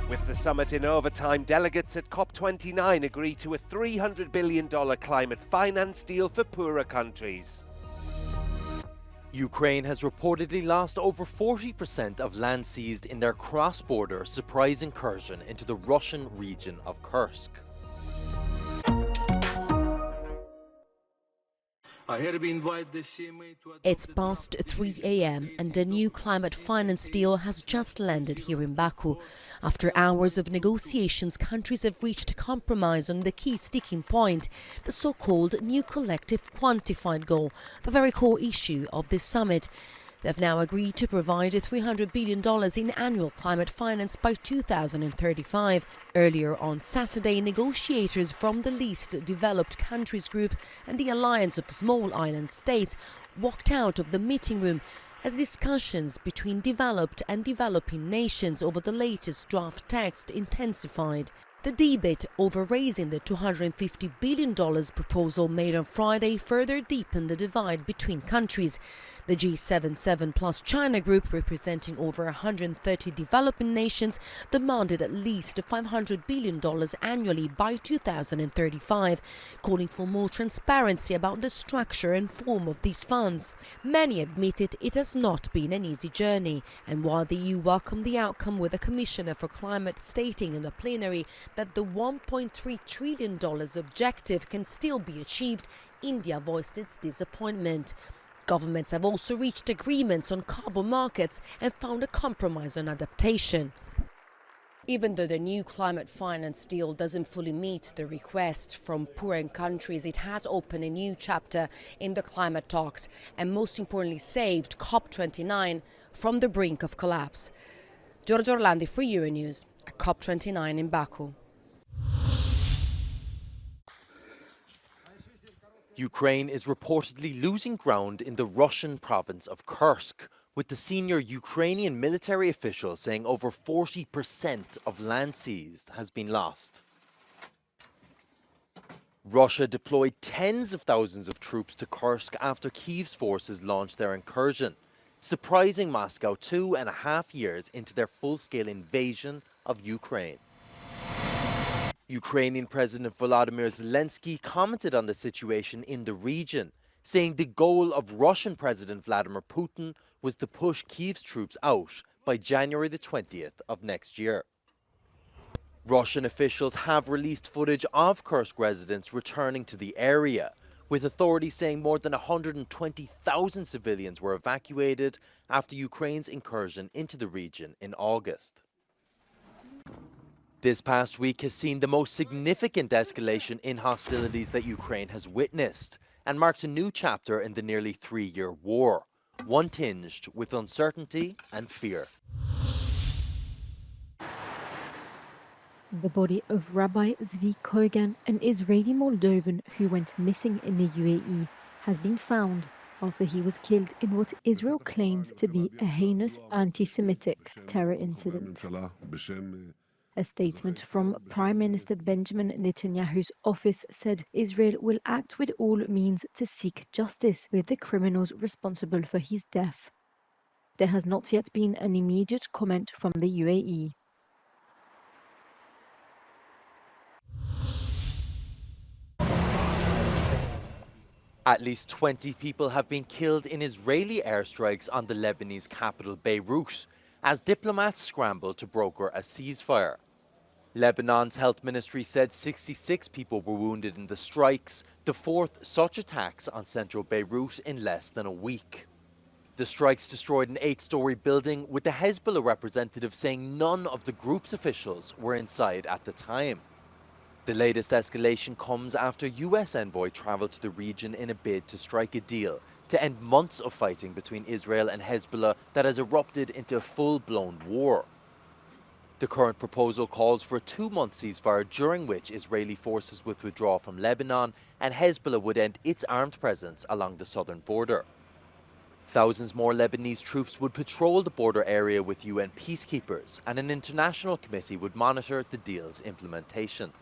With the summit in overtime, delegates at COP29 agree to a $300 billion climate finance deal for poorer countries. Ukraine has reportedly lost over 40% of land seized in their cross-border surprise incursion into the Russian region of Kursk. It's past 3 a.m. and a new climate finance deal has just landed here in Baku. After hours of negotiations, countries have reached a compromise on the key sticking point, the so-called new collective quantified goal, the very core issue of this summit. They've now agreed to provide $300 billion in annual climate finance by 2035. Earlier on Saturday, negotiators from the Least Developed Countries Group and the Alliance of Small Island States walked out of the meeting room as discussions between developed and developing nations over the latest draft text intensified. The debate over raising the $250 billion proposal made on Friday further deepened the divide between countries. The G77 plus China group, representing over 130 developing nations, demanded at least $500 billion annually by 2035, calling for more transparency about the structure and form of these funds. Many admitted it has not been an easy journey, and while the EU welcomed the outcome, with the Commissioner for Climate stating in the plenary that the $1.3 trillion objective can still be achieved, India voiced its disappointment. Governments have also reached agreements on carbon markets and found a compromise on adaptation. Even though the new climate finance deal doesn't fully meet the request from poorer countries, it has opened a new chapter in the climate talks and most importantly saved COP29 from the brink of collapse. Giorgio Orlandi for Euronews at COP29 in Baku. Ukraine is reportedly losing ground in the Russian province of Kursk, with the senior Ukrainian military official saying over 40% of land seized has been lost. Russia deployed tens of thousands of troops to Kursk after Kyiv's forces launched their incursion, surprising Moscow 2.5 years into their full-scale invasion of Ukraine. Ukrainian President Volodymyr Zelensky commented on the situation in the region, saying the goal of Russian President Vladimir Putin was to push Kyiv's troops out by January the 20th of next year. Russian officials have released footage of Kursk residents returning to the area, with authorities saying more than 120,000 civilians were evacuated after Ukraine's incursion into the region in August. This past week has seen the most significant escalation in hostilities that Ukraine has witnessed and marks a new chapter in the nearly 3-year war, one tinged with uncertainty and fear. The body of Rabbi Ziv Kogan, an Israeli Moldovan who went missing in the UAE, has been found after he was killed in what Israel claims to be a heinous anti-Semitic terror incident. A statement from Prime Minister Benjamin Netanyahu's office said Israel will act with all means to seek justice with the criminals responsible for his death. There has not yet been an immediate comment from the UAE. At least 20 people have been killed in Israeli airstrikes on the Lebanese capital Beirut, as diplomats scramble to broker a ceasefire. Lebanon's health ministry said 66 people were wounded in the strikes, the fourth such attacks on central Beirut in less than a week. The strikes destroyed an 8-story building, with the Hezbollah representative saying none of the group's officials were inside at the time. The latest escalation comes after US envoy traveled to the region in a bid to strike a deal to end months of fighting between Israel and Hezbollah that has erupted into a full-blown war. The current proposal calls for a 2-month ceasefire during which Israeli forces would withdraw from Lebanon and Hezbollah would end its armed presence along the southern border. Thousands more Lebanese troops would patrol the border area with UN peacekeepers, and an international committee would monitor the deal's implementation.